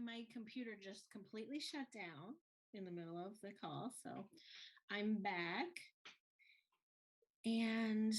my computer just completely shut down in the middle of the call. So I'm back. And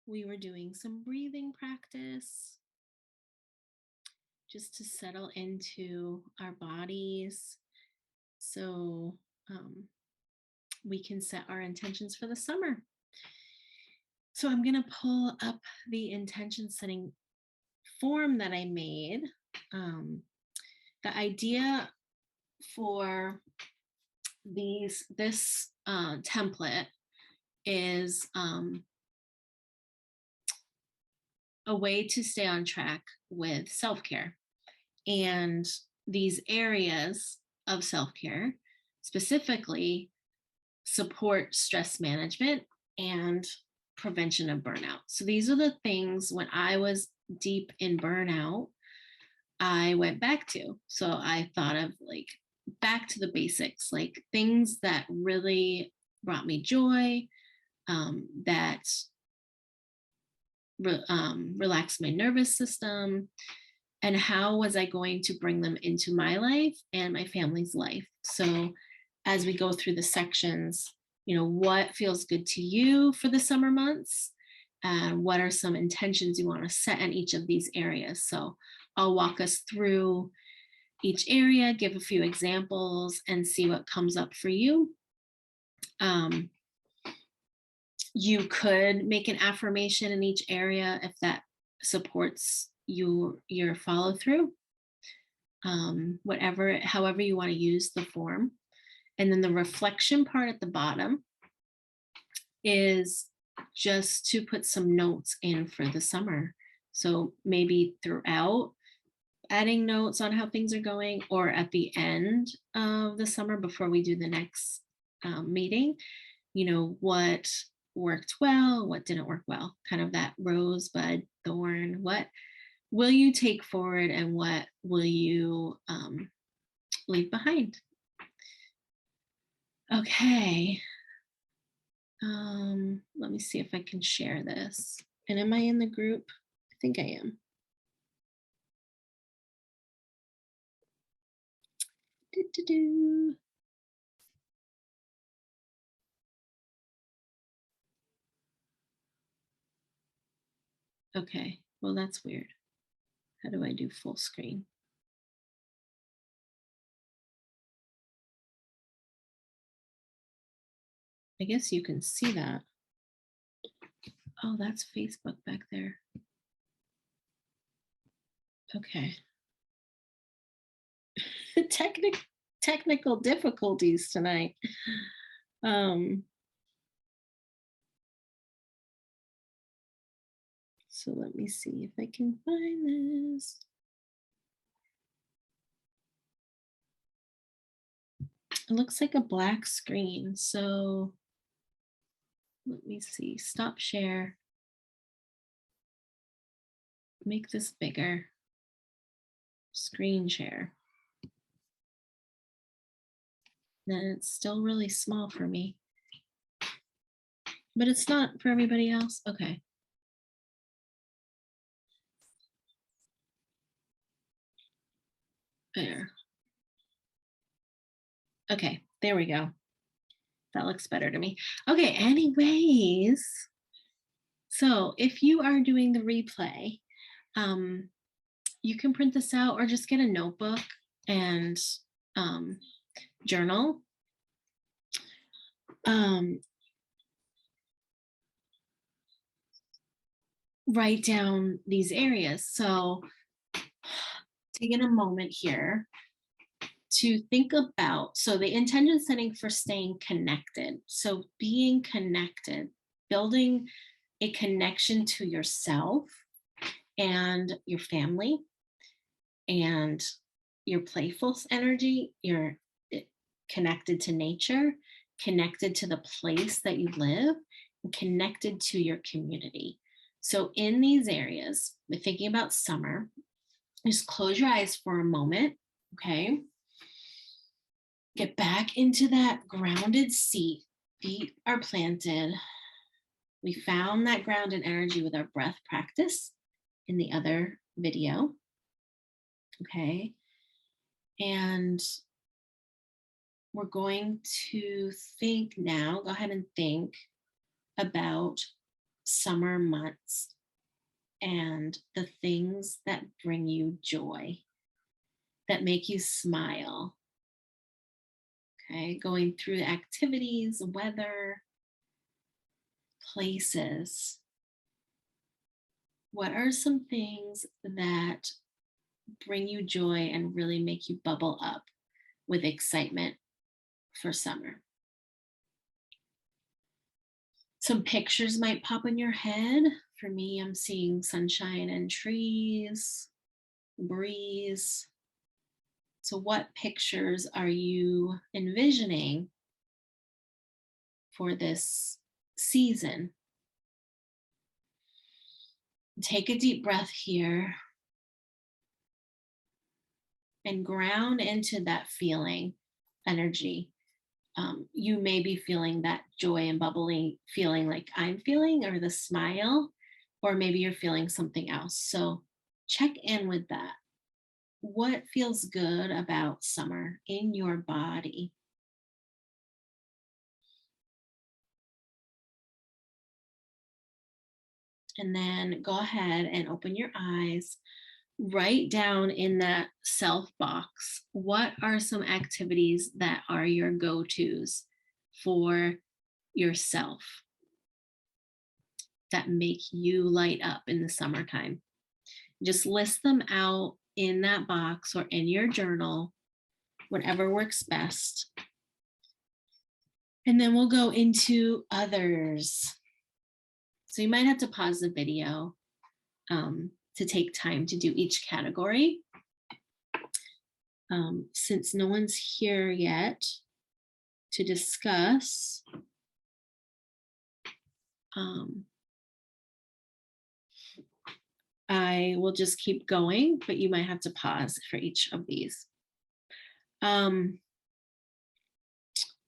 we were doing some breathing practice just to settle into our bodies so we can set our intentions for the summer. So I'm going to pull up the intention setting form that I made. The idea for this template is a way to stay on track with self-care. And these areas of self-care specifically support stress management and prevention of burnout. So these are the things when I was deep in burnout, I went back to. So I thought of like back to the basics, like things that really brought me joy, that relaxed my nervous system, and how was I going to bring them into my life and my family's life. So as we go through the sections, what feels good to you for the summer months, and what are some intentions you want to set in each of these areas. So I'll walk us through each area, give a few examples, and see what comes up for you. You could make an affirmation in each area if that supports your follow through. However you want to use the form. And then the reflection part at the bottom is just to put some notes in for the summer. So maybe throughout, adding notes on how things are going, or at the end of the summer before we do the next meeting, what worked well, what didn't work well, kind of that rosebud thorn. What will you take forward and what will you leave behind? Okay. Let me see if I can share this. And am I in the group? I think I am. Okay, well, that's weird. How do I do full screen? I guess you can see that. Oh, that's Facebook back there. Okay. Technical difficulties tonight. So let me see if I can find this. It looks like a black screen. So let me see. Stop share. Make this bigger. Screen share. Then it's still really small for me. But it's not for everybody else. Okay. There. Okay, there we go. That looks better to me. Okay, anyways. So if you are doing the replay, you can print this out or just get a notebook and journal. Write down these areas. So taking a moment here to think about, so the intention setting for staying connected. So being connected, building a connection to yourself and your family and your playful energy, you're connected to nature, connected to the place that you live, and connected to your community. So in these areas, we're thinking about summer, just close your eyes for a moment, okay? Get back into that grounded seat. Feet are planted. We found that grounded energy with our breath practice in the other video, okay? And we're going to think now, go ahead and think about summer months and the things that bring you joy, that make you smile. Okay, going through the activities, weather, places. What are some things that bring you joy and really make you bubble up with excitement for summer? Some pictures might pop in your head. For me, I'm seeing sunshine and trees, breeze. So, what pictures are you envisioning for this season? Take a deep breath here and ground into that feeling, energy. You may be feeling that joy and bubbling feeling like I'm feeling, or the smile, or maybe you're feeling something else. So check in with that. What feels good about summer in your body? And then go ahead and open your eyes. Write down in that self box, what are some activities that are your go tos for yourself that make you light up in the summertime? Just list them out in that box or in your journal, whatever works best. And then we'll go into others. So you might have to pause the video to take time to do each category. Since no one's here yet to discuss, I will just keep going, but you might have to pause for each of these.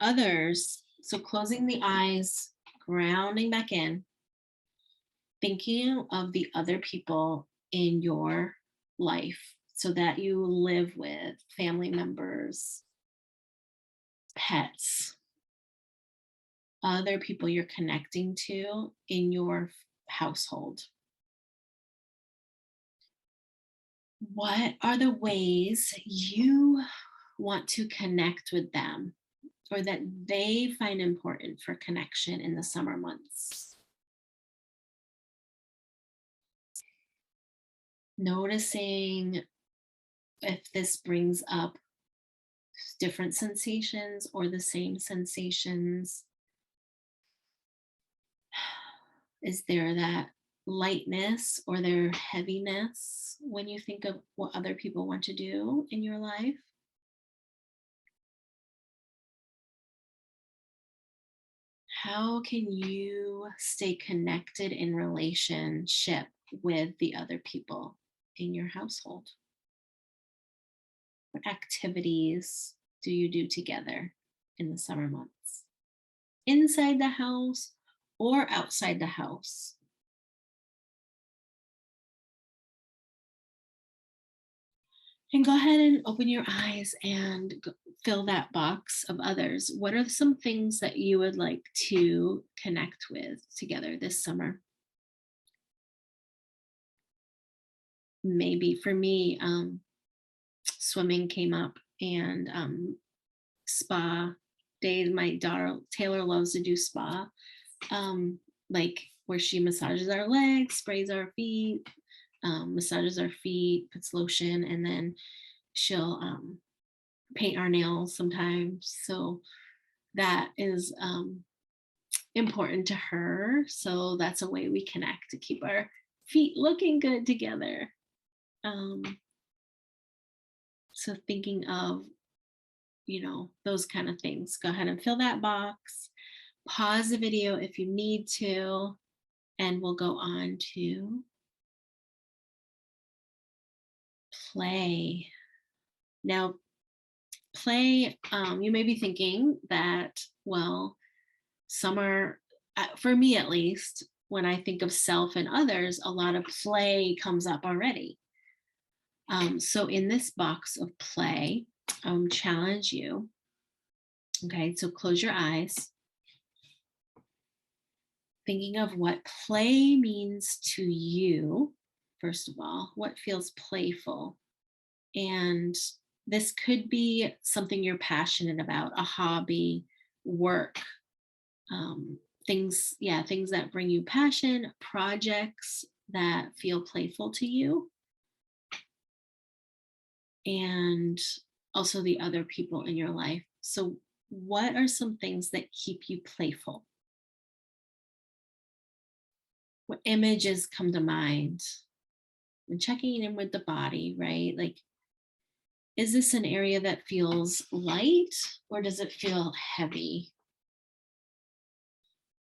Others, so closing the eyes, grounding back in, thinking of the other people in your life so that you live with, family members, pets, other people you're connecting to in your household. What are the ways you want to connect with them or that they find important for connection in the summer months? Noticing if this brings up different sensations or the same sensations. Is there that lightness or their heaviness when you think of what other people want to do in your life? How can you stay connected in relationship with the other people in your household? What activities do you do together in the summer months? Inside the house or outside the house? And go ahead and open your eyes and fill that box of others. What are some things that you would like to connect with together this summer? Maybe for me, swimming came up, and spa days. My daughter Taylor loves to do spa, like where she massages our legs, sprays our feet, massages our feet, puts lotion, and then she'll paint our nails sometimes. So that is important to her. So that's a way we connect to keep our feet looking good together. So thinking of, those kind of things. Go ahead and fill that box. Pause the video if you need to, and we'll go on to play. Now, play, you may be thinking that, well, summer, for me at least, when I think of self and others, a lot of play comes up already. So in this box of play, challenge you. Okay, so close your eyes, thinking of what play means to you. First of all, what feels playful? And this could be something you're passionate about, a hobby, work, things, yeah, things that bring you passion, projects that feel playful to you, and also the other people in your life. So, what are some things that keep you playful? What images come to mind when checking in with the body, right? Like, is this an area that feels light or does it feel heavy?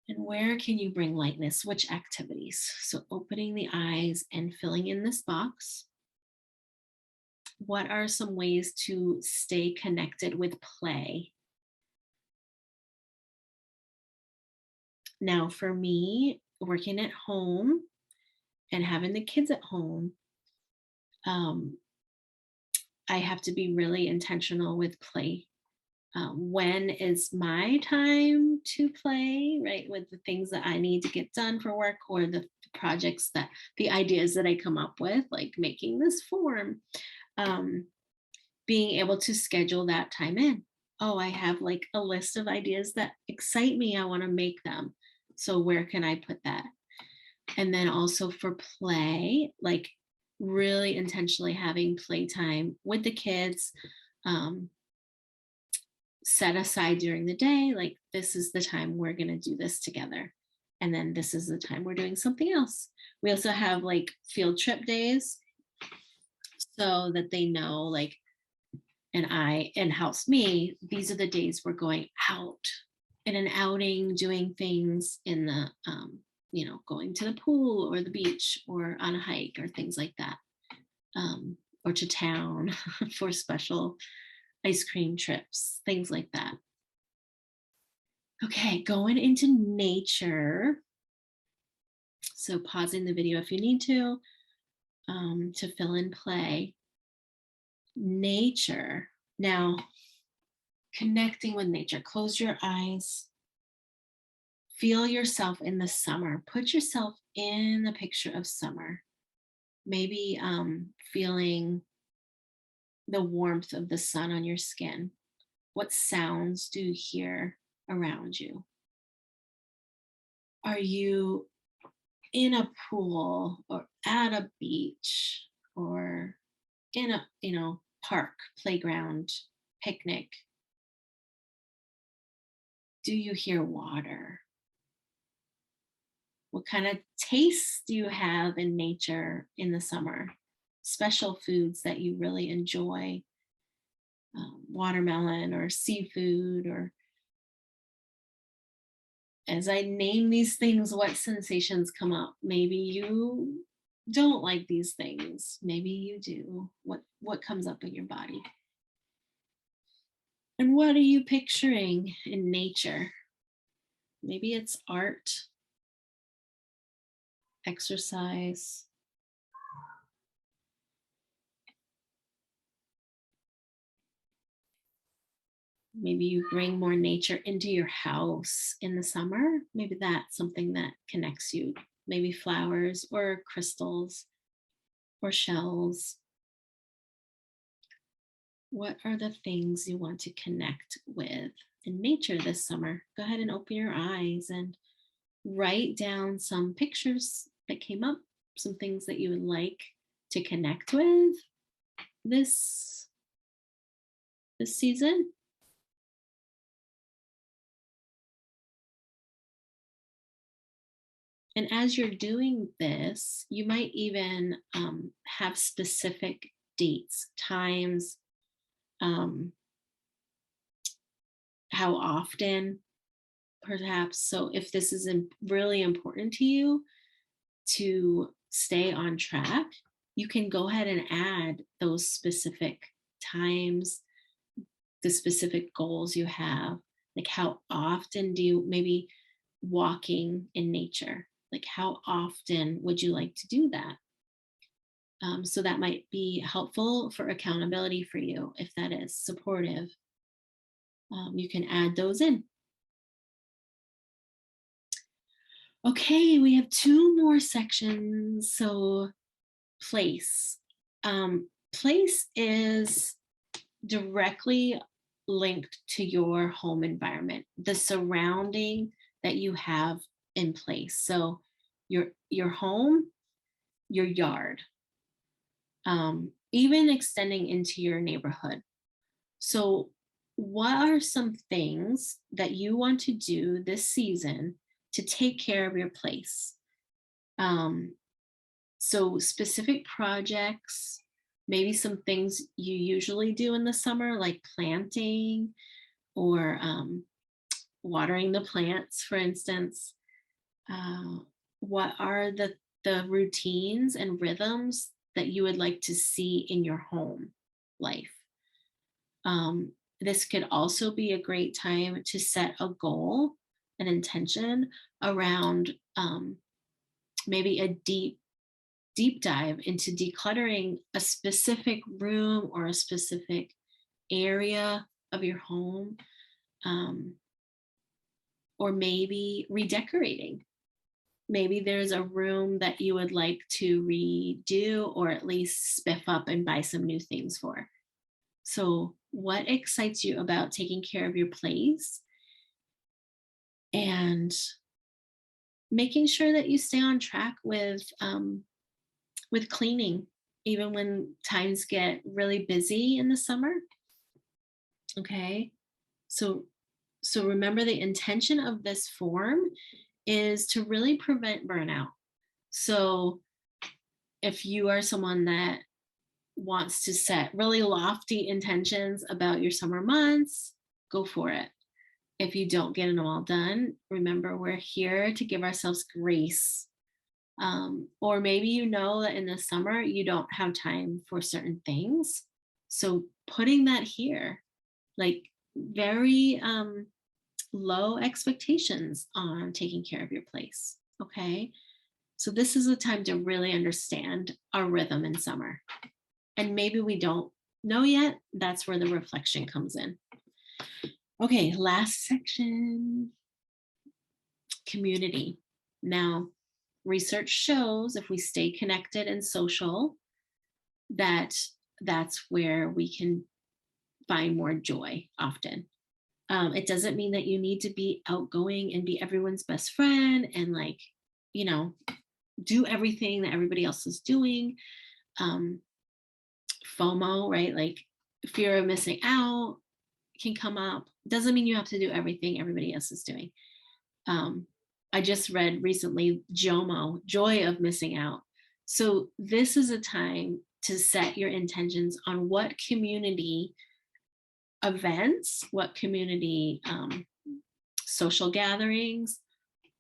And where can you bring lightness? Which activities? So, opening the eyes and filling in this box. What are some ways to stay connected with play? Now, for me, working at home and having the kids at home, um, I have to be really intentional with play. When is my time to play, right? With the things that I need to get done for work or the projects that the ideas that I come up with, like making this form, um, being able to schedule that time in. Oh, I have like a list of ideas that excite me. I want to make them. So, where can I put that? And then also for play, like really intentionally having playtime with the kids, um, set aside during the day, like this is the time we're going to do this together. And then this is the time we're doing something else. We also have like field trip days so that they know, like, and I and house me, these are the days we're going out in an outing, doing things in the, going to the pool or the beach or on a hike or things like that, or to town for special ice cream trips, things like that. Okay, going into nature. So pausing the video if you need to fill in play. Nature. Now, connecting with nature. Close your eyes. Feel yourself in the summer. Put yourself in the picture of summer. Maybe feeling the warmth of the sun on your skin. What sounds do you hear around you? Are you in a pool or at a beach or in a park, playground, picnic? Do you hear water? What kind of tastes do you have in nature in the summer? Special foods that you really enjoy, watermelon or seafood, or as I name these things, what sensations come up? Maybe you don't like these things. Maybe you do. What comes up in your body? And what are you picturing in nature? Maybe it's art, exercise. Maybe you bring more nature into your house in the summer. Maybe that's something that connects you. Maybe flowers or crystals or shells. What are the things you want to connect with in nature this summer? Go ahead and open your eyes and write down some pictures that came up, some things that you would like to connect with this season. And as you're doing this, you might even have specific dates, times, um, how often, perhaps. So if this is really important to you to stay on track, you can go ahead and add those specific times, the specific goals you have. Like, how often do you maybe walking in nature? Like, how often would you like to do that? So that might be helpful for accountability for you if that is supportive. You can add those in. Okay, we have two more sections. So place. Place is directly linked to your home environment, the surrounding that you have in place. So your home, your yard, even extending into your neighborhood. So what are some things that you want to do this season to take care of your place? Um, so specific projects, maybe some things you usually do in the summer, like planting or watering the plants, for instance. Uh, what are the routines and rhythms that you would like to see in your home life? Um, this could also be a great time to set a goal, an intention around maybe a deep dive into decluttering a specific room or a specific area of your home, um, or maybe redecorating. Maybe there's a room that you would like to redo or at least spiff up and buy some new things for. So, what excites you about taking care of your place and making sure that you stay on track with cleaning, even when times get really busy in the summer? Okay, so remember the intention of this form is to really prevent burnout. So if you are someone that wants to set really lofty intentions about your summer months, go for it. If you don't get them all done, remember we're here to give ourselves grace. Or maybe you know that in the summer you don't have time for certain things. So putting that here, like very low expectations on taking care of your place. Okay. So this is a time to really understand our rhythm in summer. And maybe we don't know yet. That's where the reflection comes in. Okay, last section, community. Now, research shows if we stay connected and social, that's where we can find more joy often. It doesn't mean that you need to be outgoing and be everyone's best friend and like, you know, do everything that everybody else is doing. Um, FOMO, right? Like fear of missing out can come up. Doesn't mean you have to do everything everybody else is doing. I just read recently JOMO, joy of missing out. So this is a time to set your intentions on what community events, what community social gatherings,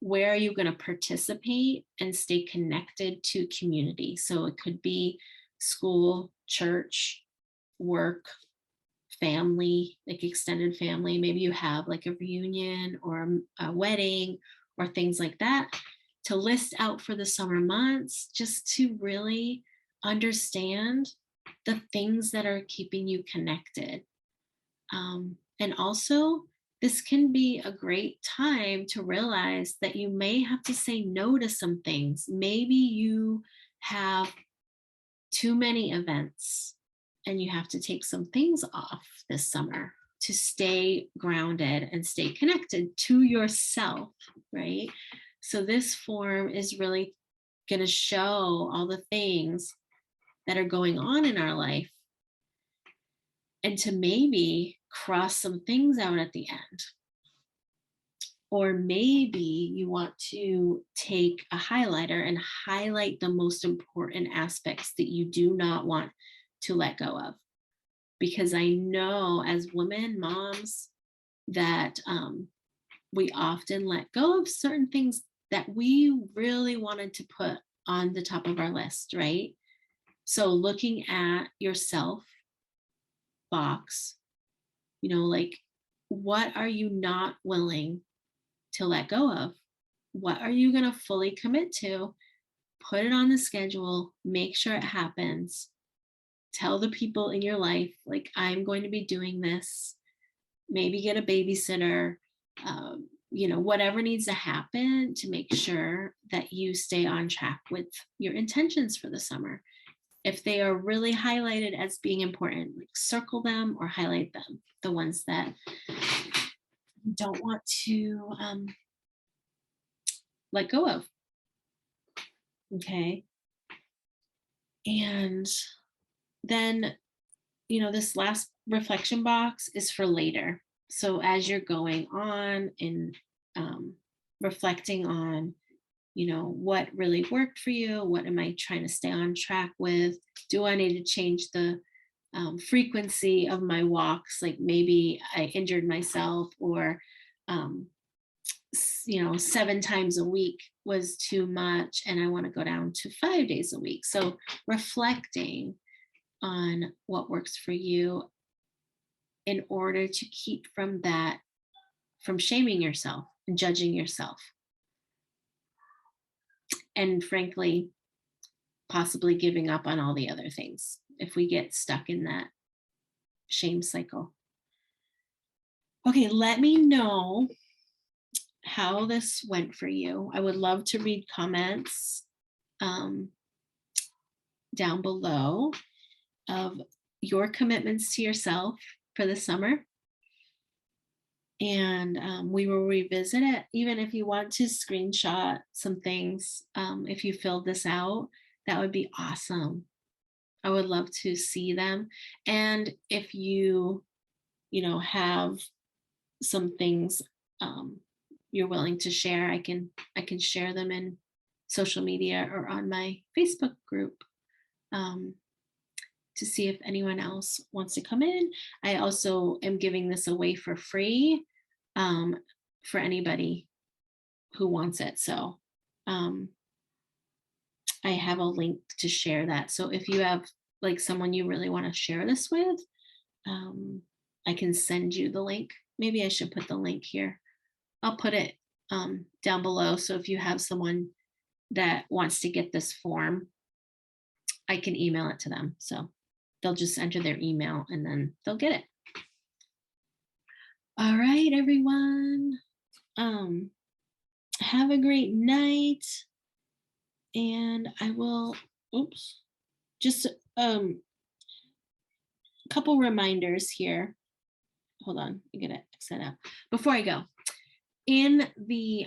where are you going to participate and stay connected to community. So it could be school, church, work, family, like extended family. Maybe you have like a reunion or a wedding or things like that to list out for the summer months, just to really understand the things that are keeping you connected. And also, this can be a great time to realize that you may have to say no to some things. Maybe you have too many events and you have to take some things off this summer to stay grounded and stay connected to yourself, right? So this form is really going to show all the things that are going on in our life and to maybe cross some things out at the end. Or maybe you want to take a highlighter and highlight the most important aspects that you do not want to let go of. Because I know as women, moms, that we often let go of certain things that we really wanted to put on the top of our list, right? So looking at yourself box, like what are you not willing to let go of? What are you going to fully commit to? put it on the schedule, make sure it happens. Tell the people in your life, like, I'm going to be doing this. Maybe get a babysitter, whatever needs to happen to make sure that you stay on track with your intentions for the summer. If they are really highlighted as being important, like circle them or highlight them, the ones that you don't want to let go of. Okay. And then, this last reflection box is for later. So as you're going on and reflecting on, what really worked for you, what am I trying to stay on track with? Do I need to change the frequency of my walks? Like maybe I injured myself, or 7 times a week was too much and I want to go down to 5 days a week. So reflecting on what works for you in order to keep from shaming yourself and judging yourself. And frankly, possibly giving up on all the other things if we get stuck in that shame cycle. Okay, let me know how this went for you. I would love to read comments down below of your commitments to yourself for the summer. And we will revisit it. Even if you want to screenshot some things, if you filled this out, that would be awesome. I would love to see them. And if you, have some things you're willing to share, I can share them in social media or on my Facebook group to see if anyone else wants to come in. I also am giving this away for free for anybody who wants it. So I have a link to share that. So if you have like someone you really want to share this with, I can send you the link. Maybe I should put the link here. I'll put it down below. So if you have someone that wants to get this form, I can email it to them. So they'll just enter their email and then they'll get it. All right, everyone. Have a great night. And I will, just a couple reminders here. Hold on, I'm gonna X that out. Before I go, in the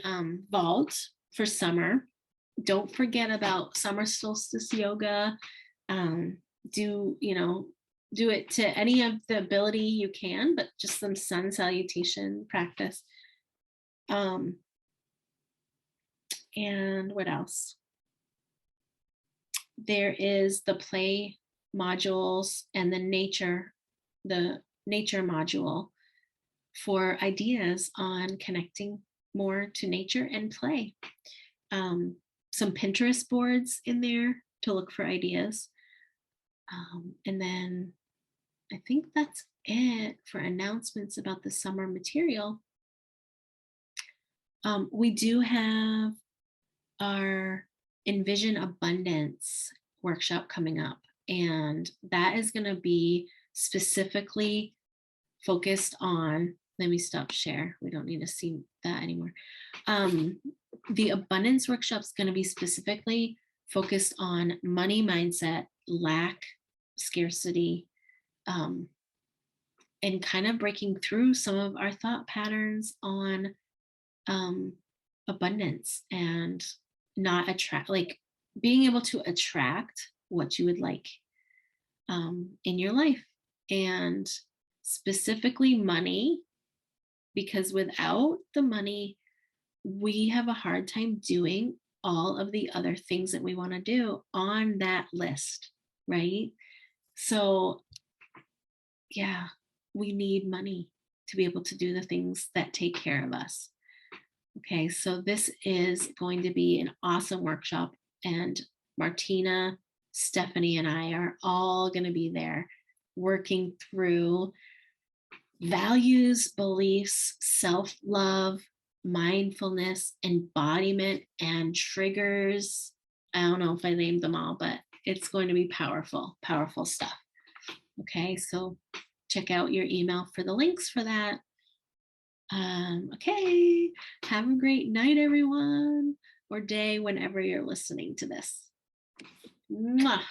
vault for summer, don't forget about summer solstice yoga. Do it to any of the ability you can, but just some sun salutation practice. And what else? There is the play modules and the nature module for ideas on connecting more to nature and play. Some Pinterest boards in there to look for ideas. And then I think that's it for announcements about the summer material. We do have our Envision Abundance workshop coming up, and that is going to be specifically focused on, let me stop share. We don't need to see that anymore. The abundance workshop is going to be specifically focused on money mindset, lack, scarcity, and kind of breaking through some of our thought patterns on abundance and not being able to attract what you would like in your life, and specifically money, because without the money, we have a hard time doing all of the other things that we want to do on that list, right? So yeah, we need money to be able to do the things that take care of us. Okay, so this is going to be an awesome workshop, and Martina, Stephanie, and I are all going to be there working through values, beliefs, self-love, mindfulness, embodiment, and triggers I don't know if I named them all, but it's going to be powerful, powerful stuff. Okay, so check out your email for the links for that. Okay, have a great night, everyone, or day whenever you're listening to this. Mwah.